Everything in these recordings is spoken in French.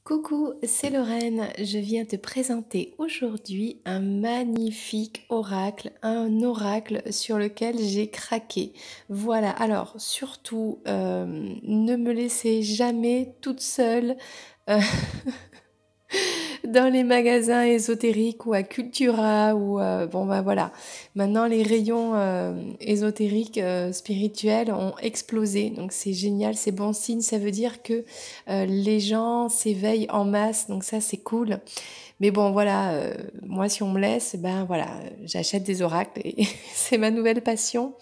Coucou, c'est Lorraine. Je viens te présenter aujourd'hui un magnifique oracle, un oracle sur lequel j'ai craqué. Voilà, alors surtout, ne me laissez jamais toute seule euh, dans les magasins ésotériques ou à Cultura ou bon bah voilà. Maintenant les rayons ésotériques spirituels ont explosé, donc c'est génial, c'est bon signe, ça veut dire que les gens s'éveillent en masse, donc ça c'est cool. Mais bon voilà, moi si on me laisse, ben voilà, j'achète des oracles et c'est ma nouvelle passion.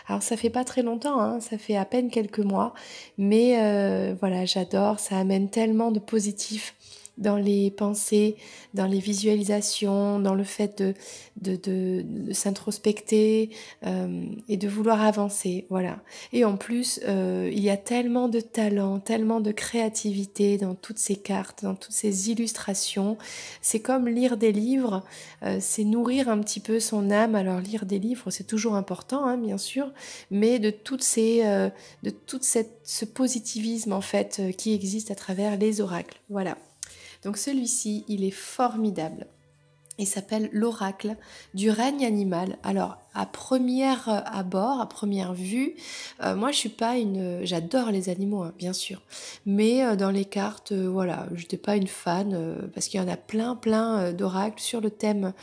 Alors ça fait pas très longtemps, hein, ça fait à peine quelques mois, mais voilà, j'adore, ça amène tellement de positif dans les pensées, dans les visualisations, dans le fait de s'introspecter et de vouloir avancer, voilà. Et en plus, il y a tellement de talent, tellement de créativité dans toutes ces cartes, dans toutes ces illustrations. C'est comme lire des livres, c'est nourrir un petit peu son âme. Alors lire des livres, c'est toujours important, hein, bien sûr, mais de ce positivisme en fait qui existe à travers les oracles. Voilà. Donc celui-ci, il est formidable. Il s'appelle l'oracle du règne animal. Alors, à première abord, à première vue, moi je suis pas une... J'adore les animaux, hein, bien sûr. Mais dans les cartes, voilà, je n'étais pas une fan, parce qu'il y en a plein d'oracles sur le thème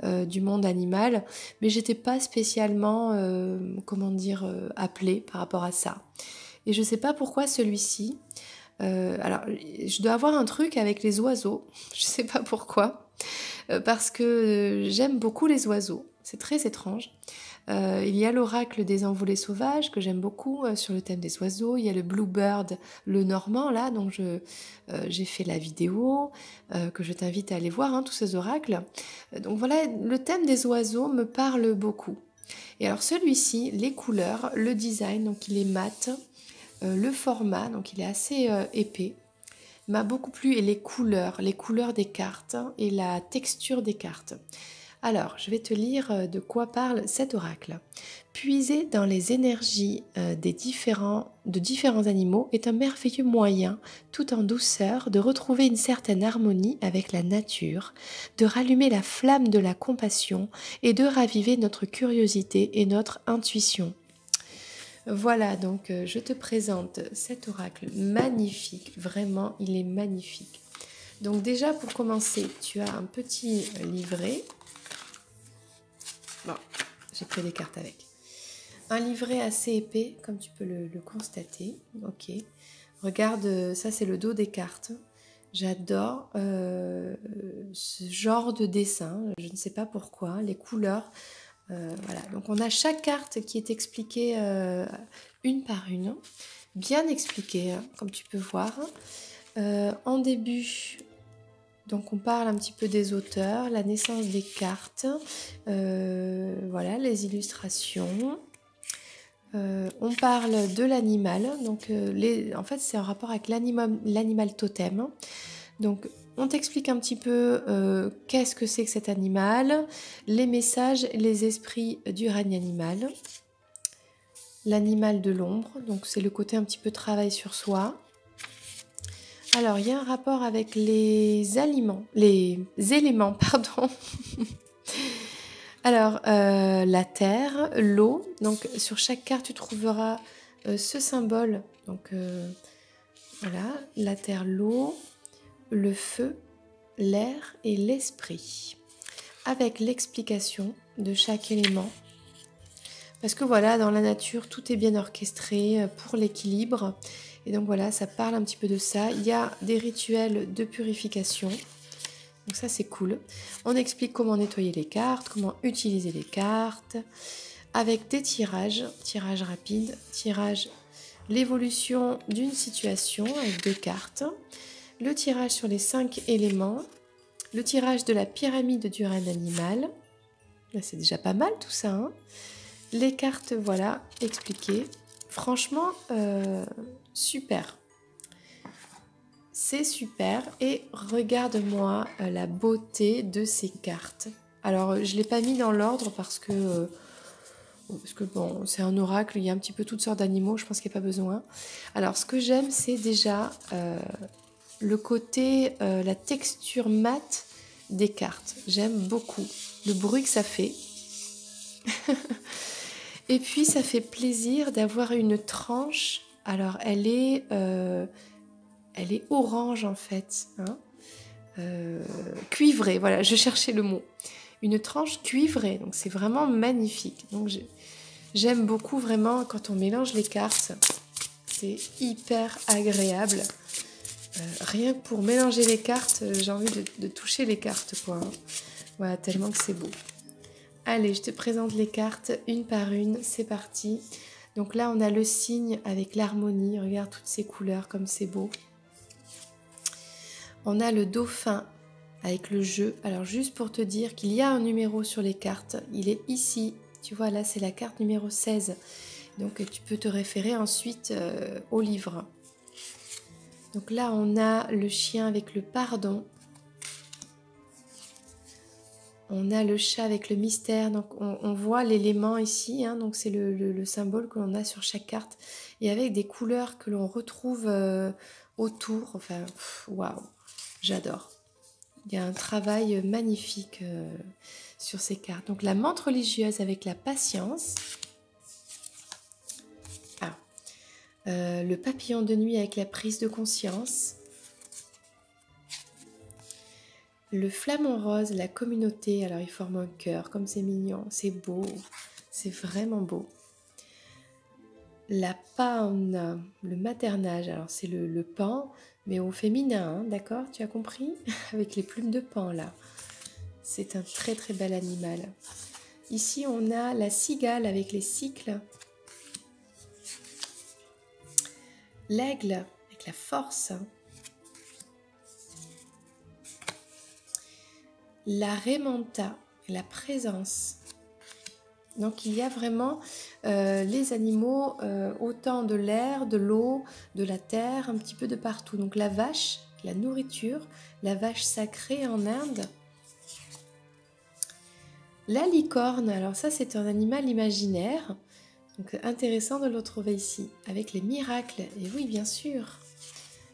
du monde animal. Mais j'étais pas spécialement, comment dire, appelée par rapport à ça. Et je sais pas pourquoi celui-ci... alors, je dois avoir un truc avec les oiseaux. Je sais pas pourquoi. Parce que j'aime beaucoup les oiseaux. C'est très étrange. Il y a l'oracle des envolées sauvages que j'aime beaucoup sur le thème des oiseaux. Il y a le Bluebird, le normand là, dont j'ai fait la vidéo que je t'invite à aller voir, hein, tous ces oracles. Donc voilà, le thème des oiseaux me parle beaucoup. Et alors celui-ci, les couleurs, le design, donc il est mat, le format, donc il est assez épais, m'a beaucoup plu et les couleurs des cartes et la texture des cartes. Alors, je vais te lire de quoi parle cet oracle. Puiser dans les énergies de différents animaux est un merveilleux moyen, tout en douceur, de retrouver une certaine harmonie avec la nature, de rallumer la flamme de la compassion et de raviver notre curiosité et notre intuition. Voilà, donc je te présente cet oracle magnifique, vraiment il est magnifique. Donc déjà pour commencer, tu as un petit livret. Bon, j'ai pris des cartes avec. Un livret assez épais, comme tu peux le constater. Ok. Regarde, ça c'est le dos des cartes. J'adore ce genre de dessin. Je ne sais pas pourquoi. Les couleurs. Voilà. Donc on a chaque carte qui est expliquée une par une. Bien expliquée, hein, comme tu peux voir. En début, donc on parle un petit peu des auteurs, la naissance des cartes, voilà, les illustrations. On parle de l'animal, donc en fait c'est en rapport avec l'animal totem. Donc on t'explique un petit peu qu'est-ce que c'est que cet animal, les messages, les esprits du règne animal. L'animal de l'ombre, donc c'est le côté un petit peu travail sur soi. Alors, il y a un rapport avec les éléments, pardon. Alors, la terre, l'eau. Donc, sur chaque carte, tu trouveras ce symbole. Donc, voilà, la terre, l'eau, le feu, l'air et l'esprit. Avec l'explication de chaque élément. Parce que voilà, dans la nature, tout est bien orchestré pour l'équilibre. Et donc voilà, ça parle un petit peu de ça. Il y a des rituels de purification. Donc ça, c'est cool. On explique comment nettoyer les cartes, comment utiliser les cartes. Avec des tirages rapides, l'évolution d'une situation avec 2 cartes. Le tirage sur les 5 éléments. Le tirage de la pyramide du règne animal. C'est déjà pas mal tout ça, hein. Les cartes, voilà, expliquées. Franchement, super. C'est super. Et regarde-moi la beauté de ces cartes. Alors, je ne l'ai pas mis dans l'ordre parce que bon, c'est un oracle, il y a un petit peu toutes sortes d'animaux, je pense qu'il n'y a pas besoin. Alors, ce que j'aime, c'est déjà le côté, la texture mate des cartes. J'aime beaucoup le bruit que ça fait. Et puis ça fait plaisir d'avoir une tranche. Alors elle est orange en fait, hein, cuivrée, voilà, je cherchais le mot. Une tranche cuivrée, donc c'est vraiment magnifique. Donc j'aime beaucoup vraiment quand on mélange les cartes, c'est hyper agréable. Rien que pour mélanger les cartes, j'ai envie de toucher les cartes, quoi. Voilà, tellement que c'est beau. Allez, je te présente les cartes une par une, c'est parti. Donc là, on a le cygne avec l'harmonie. Regarde toutes ces couleurs, comme c'est beau. On a le dauphin avec le jeu. Alors, juste pour te dire qu'il y a un numéro sur les cartes. Il est ici. Tu vois, là, c'est la carte numéro 16. Donc, tu peux te référer ensuite au livre. Donc là, on a le chien avec le pardon. On a le chat avec le mystère, donc on voit l'élément ici, hein, donc c'est le symbole que l'on a sur chaque carte, et avec des couleurs que l'on retrouve autour, enfin, waouh, j'adore. Il y a un travail magnifique sur ces cartes. Donc la menthe religieuse avec la patience. Ah. Le papillon de nuit avec la prise de conscience. Le flamant rose, la communauté, alors il forme un cœur, comme c'est mignon, c'est beau, c'est vraiment beau. La paon, le maternage, alors c'est le paon, mais au féminin, hein, d'accord, tu as compris? Avec les plumes de paon là. C'est un très très bel animal. Ici on a la cigale avec les cycles. L'aigle avec la force. La remanta, la présence. Donc il y a vraiment les animaux autant de l'air, de l'eau, de la terre, un petit peu de partout. Donc la vache, la nourriture, la vache sacrée en Inde. La licorne, alors ça c'est un animal imaginaire. Donc intéressant de le retrouver ici, avec les miracles. Et oui, bien sûr.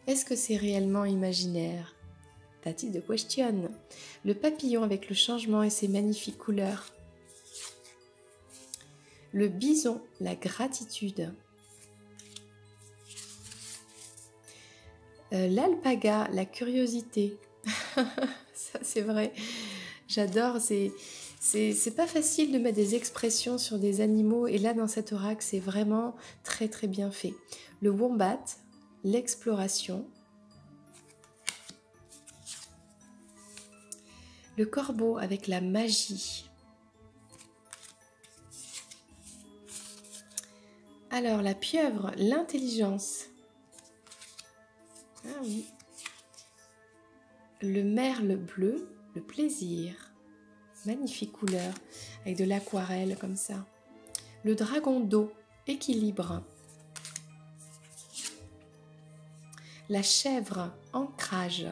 Est-ce que c'est réellement imaginaire? That's the question. Le papillon avec le changement et ses magnifiques couleurs. Le bison, la gratitude. L'alpaga, la curiosité. Ça, c'est vrai. J'adore. C'est pas facile de mettre des expressions sur des animaux. Et là, dans cet oracle, c'est vraiment très, très bien fait. Le wombat, l'exploration. Le corbeau avec la magie. Alors, la pieuvre, l'intelligence. Ah oui. Le merle bleu, le plaisir. Magnifique couleur, avec de l'aquarelle comme ça. Le dragon d'eau, équilibre. La chèvre, ancrage.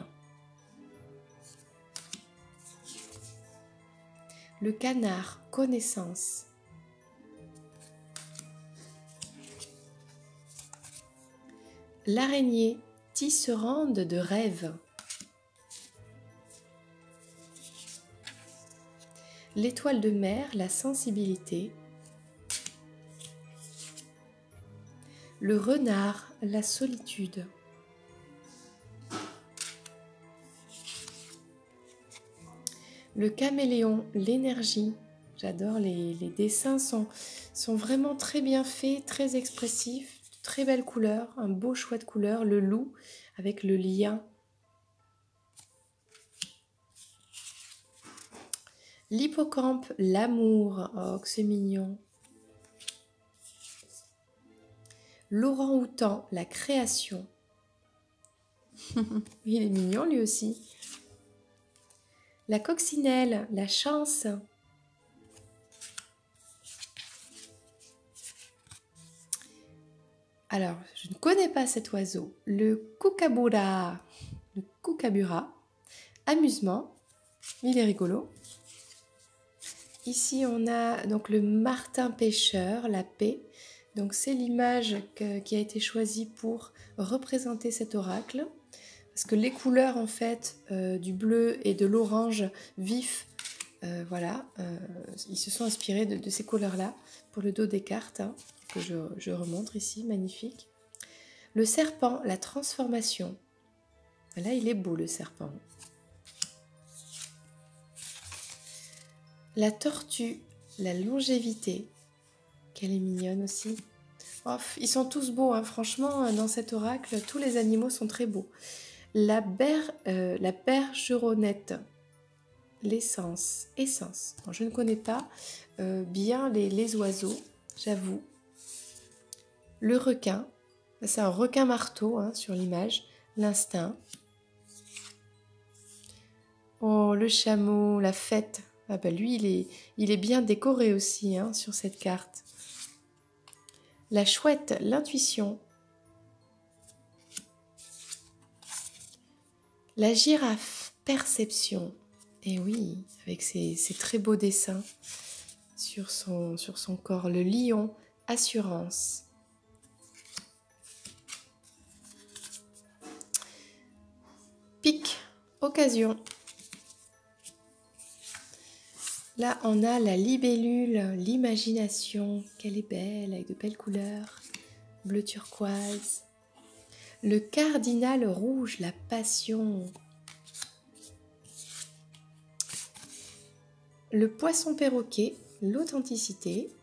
Le canard, connaissance. L'araignée, tisserande de rêve. L'étoile de mer, la sensibilité. Le renard, la solitude. Le caméléon, l'énergie. J'adore, les dessins sont vraiment très bien faits, très expressifs, très belles couleurs, un beau choix de couleurs. Le loup avec le lien. L'hippocampe, l'amour. Oh, que c'est mignon. L'orang-outan, la création. Il est mignon lui aussi. La coccinelle, la chance. Alors, je ne connais pas cet oiseau. Le kookaburra. Le kookaburra. Amusement. Il est rigolo. Ici, on a donc le martin pêcheur, la paix. Donc, c'est l'image qui a été choisie pour représenter cet oracle. Parce que les couleurs, en fait, du bleu et de l'orange vif, voilà, ils se sont inspirés de ces couleurs-là pour le dos des cartes, hein, que je remontre ici, magnifique. Le serpent, la transformation. Là, il est beau, le serpent. La tortue, la longévité. Qu'elle est mignonne aussi. Oh, ils sont tous beaux, hein. Franchement, dans cet oracle, tous les animaux sont très beaux. La bergeronnette, l'essence, essence. Bon, je ne connais pas bien les oiseaux, j'avoue. Le requin, c'est un requin marteau, hein, sur l'image. L'instinct. Oh, le chameau, la fête. Ah bah lui, il est bien décoré aussi, hein, sur cette carte. La chouette, l'intuition. La girafe, perception. Et oui, avec ses très beaux dessins sur son corps. Le lion, assurance. Pique, occasion. Là, on a la libellule, l'imagination. Qu'elle est belle, avec de belles couleurs. Bleu turquoise. Le cardinal rouge, la passion. Le poisson perroquet, l'authenticité.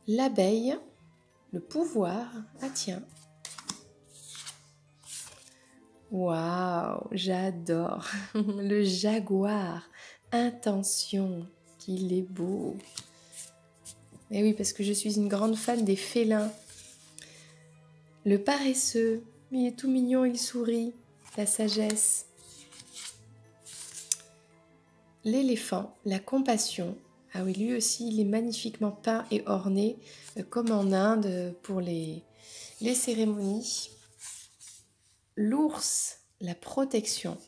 L'abeille, le pouvoir. Ah tiens. Waouh, j'adore. Le jaguar, intention, qu'il est beau. Et oui, parce que je suis une grande fan des félins. Le paresseux, il est tout mignon, il sourit. La sagesse. L'éléphant, la compassion. Ah oui, lui aussi, il est magnifiquement peint et orné, comme en Inde pour les cérémonies. L'ours, la protection.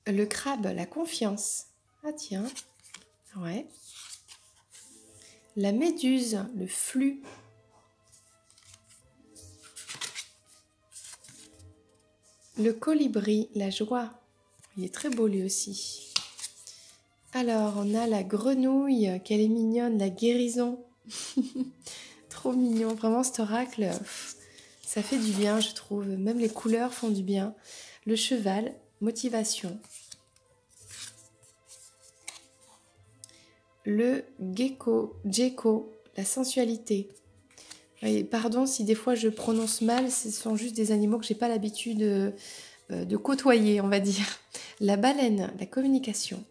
Le crabe, la confiance. Ah tiens, ouais. La méduse, le flux. Le colibri, la joie. Il est très beau lui aussi. Alors, on a la grenouille, qu'elle est mignonne, la guérison. Trop mignon, vraiment cet oracle, ça fait du bien, je trouve. Même les couleurs font du bien. Le cheval, motivation. Le gecko, la sensualité. Et pardon si des fois je prononce mal, ce sont juste des animaux que j'ai pas l'habitude de côtoyer, on va dire. La baleine, la communication.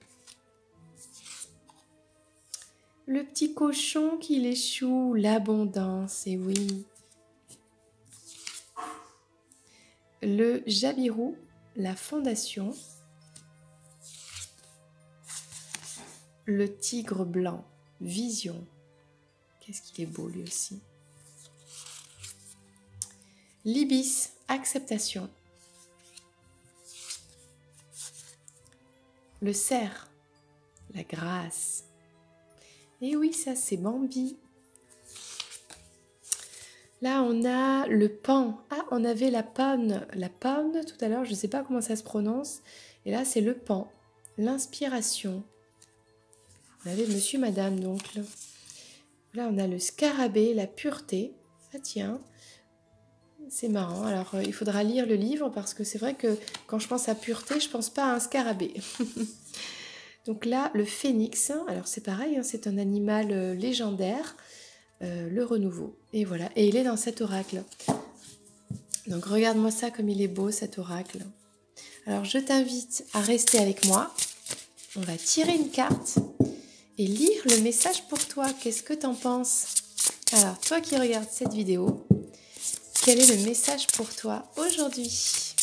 Le petit cochon qui l'échoue, l'abondance, et oui. Le jabirou, la fondation. Le tigre blanc, vision. Qu'est-ce qu'il est beau lui aussi. L'ibis, acceptation. Le cerf, la grâce. Et oui, ça c'est Bambi. Là, on a le pan. Ah, on avait la panne tout à l'heure, je ne sais pas comment ça se prononce. Et là, c'est le pan, l'inspiration. On avait monsieur, madame, donc. Là, on a le scarabée, la pureté. Ah tiens, c'est marrant. Alors, il faudra lire le livre parce que c'est vrai que quand je pense à pureté, je pense pas à un scarabée. Donc là, le phénix, alors c'est pareil, hein, c'est un animal légendaire, le renouveau. Et voilà, et il est dans cet oracle. Donc regarde-moi ça comme il est beau cet oracle. Alors je t'invite à rester avec moi. On va tirer une carte et lire le message pour toi. Qu'est-ce que t'en penses? Alors toi qui regardes cette vidéo, quel est le message pour toi aujourd'hui?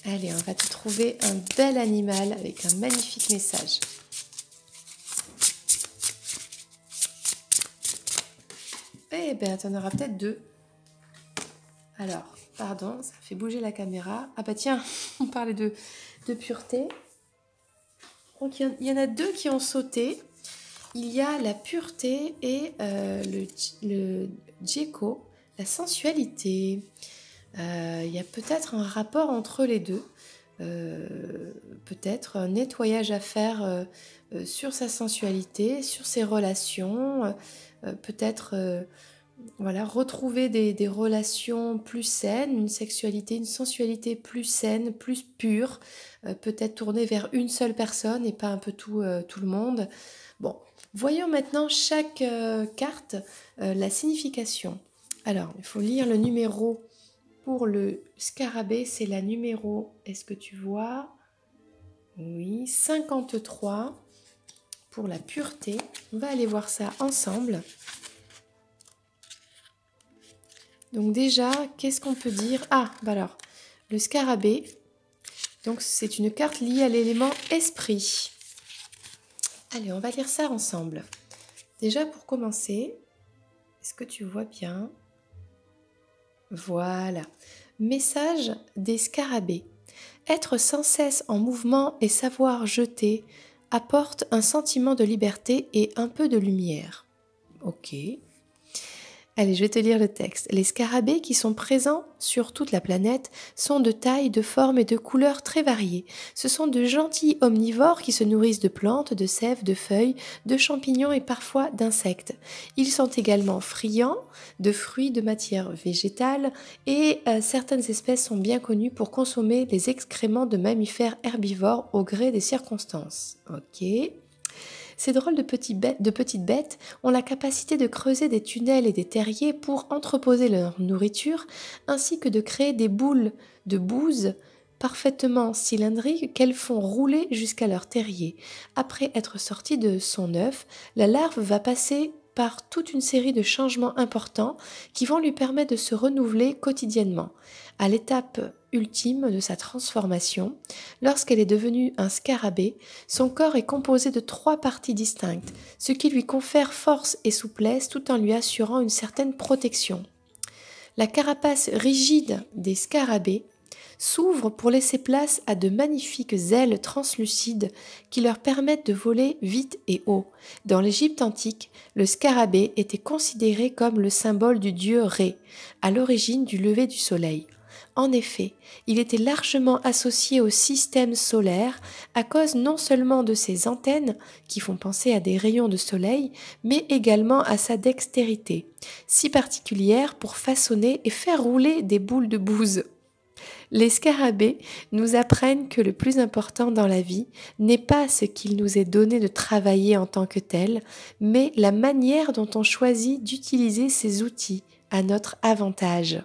Allez, on va te trouver un bel animal avec un magnifique message. Eh bien, tu en auras peut-être deux. Alors, pardon, ça fait bouger la caméra. Ah bah tiens, on parlait de pureté. Donc, il y en a deux qui ont sauté. il y a la pureté et le Djeko, la sensualité. Il y a peut-être un rapport entre les deux. Peut-être un nettoyage à faire sur sa sensualité, sur ses relations, peut-être voilà, retrouver des relations plus saines, une sexualité, une sensualité plus saine, plus pure, peut-être tourner vers une seule personne et pas un peu tout le monde. Bon, voyons maintenant chaque carte, la signification. Alors, il faut lire le numéro pour le scarabée, c'est la numéro, est-ce que tu vois? Oui, 53 pour la pureté. On va aller voir ça ensemble. Donc déjà, qu'est-ce qu'on peut dire? Ah, bah alors, le scarabée, donc c'est une carte liée à l'élément esprit. Allez, on va lire ça ensemble. Déjà, pour commencer, est-ce que tu vois bien? Voilà. Message des scarabées. Être sans cesse en mouvement et savoir jeter apporte un sentiment de liberté et un peu de lumière. Ok. Allez, je vais te lire le texte. Les scarabées qui sont présents sur toute la planète sont de taille, de forme et de couleurs très variées. Ce sont de gentils omnivores qui se nourrissent de plantes, de sève, de feuilles, de champignons et parfois d'insectes. Ils sont également friands de fruits, de matières végétales et certaines espèces sont bien connues pour consommer les excréments de mammifères herbivores au gré des circonstances. Ok. Ces drôles de petites bêtes ont la capacité de creuser des tunnels et des terriers pour entreposer leur nourriture, ainsi que de créer des boules de bouse parfaitement cylindriques qu'elles font rouler jusqu'à leur terrier. Après être sortie de son œuf, la larve va passer par toute une série de changements importants qui vont lui permettre de se renouveler quotidiennement. À l'étape ultime de sa transformation, lorsqu'elle est devenue un scarabée, son corps est composé de 3 parties distinctes, ce qui lui confère force et souplesse tout en lui assurant une certaine protection. La carapace rigide des scarabées s'ouvre pour laisser place à de magnifiques ailes translucides qui leur permettent de voler vite et haut. Dans l'Égypte antique, le scarabée était considéré comme le symbole du dieu Ré, à l'origine du lever du soleil. En effet, il était largement associé au système solaire à cause non seulement de ses antennes, qui font penser à des rayons de soleil, mais également à sa dextérité, si particulière pour façonner et faire rouler des boules de bouse. Les scarabées nous apprennent que le plus important dans la vie n'est pas ce qu'il nous est donné de travailler en tant que tel, mais la manière dont on choisit d'utiliser ces outils à notre avantage.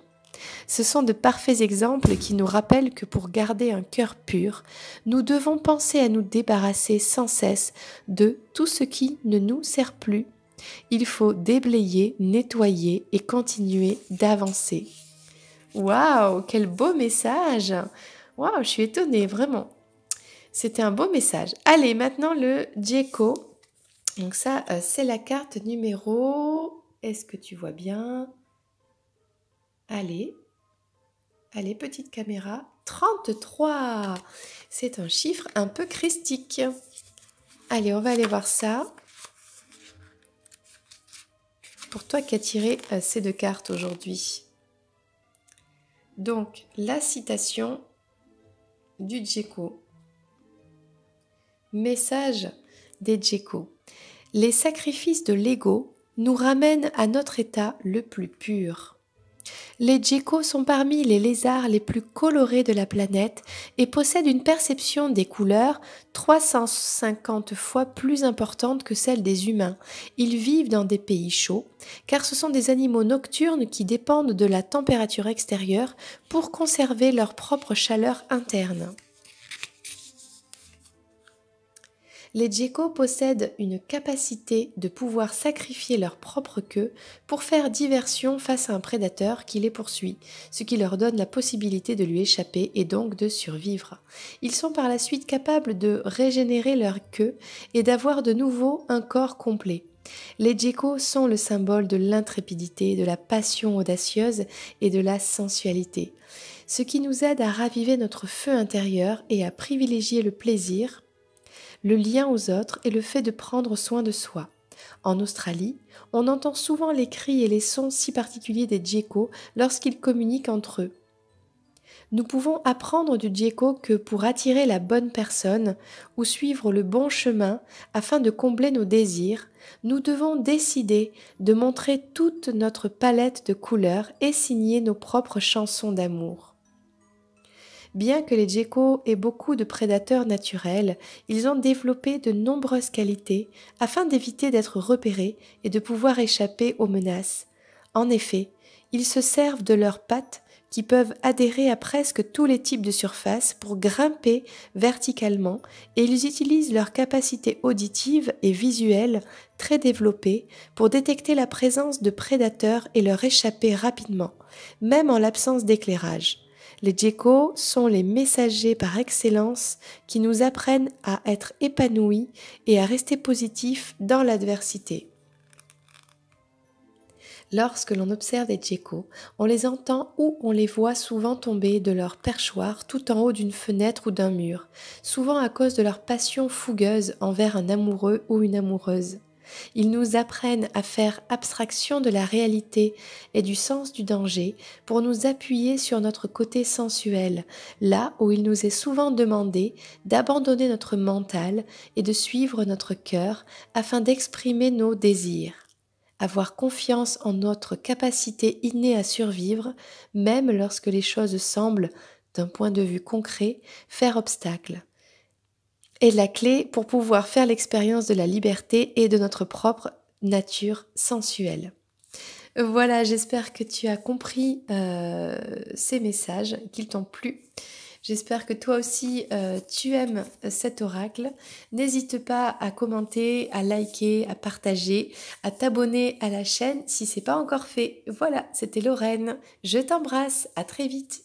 Ce sont de parfaits exemples qui nous rappellent que pour garder un cœur pur, nous devons penser à nous débarrasser sans cesse de tout ce qui ne nous sert plus. Il faut déblayer, nettoyer et continuer d'avancer. Waouh, quel beau message! Waouh, je suis étonnée, vraiment. C'était un beau message. Allez, maintenant le Djeko. Donc ça, c'est la carte numéro... Est-ce que tu vois bien? Allez, petite caméra. 33! C'est un chiffre un peu christique. Allez, on va aller voir ça. Pour toi qui as tiré ces 2 cartes aujourd'hui. Donc, la citation du Djeko. Message des Djeko. Les sacrifices de l'ego nous ramènent à notre état le plus pur. Les Djeko sont parmi les lézards les plus colorés de la planète et possèdent une perception des couleurs 350 fois plus importante que celle des humains. Ils vivent dans des pays chauds, car ce sont des animaux nocturnes qui dépendent de la température extérieure pour conserver leur propre chaleur interne. Les Djeko possèdent une capacité de pouvoir sacrifier leur propre queue pour faire diversion face à un prédateur qui les poursuit, ce qui leur donne la possibilité de lui échapper et donc de survivre. Ils sont par la suite capables de régénérer leur queue et d'avoir de nouveau un corps complet. Les Djeko sont le symbole de l'intrépidité, de la passion audacieuse et de la sensualité, ce qui nous aide à raviver notre feu intérieur et à privilégier le plaisir, le lien aux autres et le fait de prendre soin de soi. En Australie, on entend souvent les cris et les sons si particuliers des geckos lorsqu'ils communiquent entre eux. Nous pouvons apprendre du gecko que pour attirer la bonne personne ou suivre le bon chemin afin de combler nos désirs, nous devons décider de montrer toute notre palette de couleurs et signer nos propres chansons d'amour. Bien que les geckos aient beaucoup de prédateurs naturels, ils ont développé de nombreuses qualités afin d'éviter d'être repérés et de pouvoir échapper aux menaces. En effet, ils se servent de leurs pattes qui peuvent adhérer à presque tous les types de surfaces pour grimper verticalement et ils utilisent leur capacité auditive et visuelle très développée pour détecter la présence de prédateurs et leur échapper rapidement, même en l'absence d'éclairage. Les geckos sont les messagers par excellence qui nous apprennent à être épanouis et à rester positifs dans l'adversité. Lorsque l'on observe des geckos, on les entend ou on les voit souvent tomber de leur perchoir tout en haut d'une fenêtre ou d'un mur, souvent à cause de leur passion fougueuse envers un amoureux ou une amoureuse. Ils nous apprennent à faire abstraction de la réalité et du sens du danger pour nous appuyer sur notre côté sensuel, là où il nous est souvent demandé d'abandonner notre mental et de suivre notre cœur afin d'exprimer nos désirs. Avoir confiance en notre capacité innée à survivre, même lorsque les choses semblent, d'un point de vue concret, faire obstacle, est la clé pour pouvoir faire l'expérience de la liberté et de notre propre nature sensuelle. Voilà, j'espère que tu as compris ces messages, qu'ils t'ont plu. J'espère que toi aussi tu aimes cet oracle. N'hésite pas à commenter, à liker, à partager, à t'abonner à la chaîne si ce n'est pas encore fait. Voilà, c'était Lorraine. Je t'embrasse, à très vite.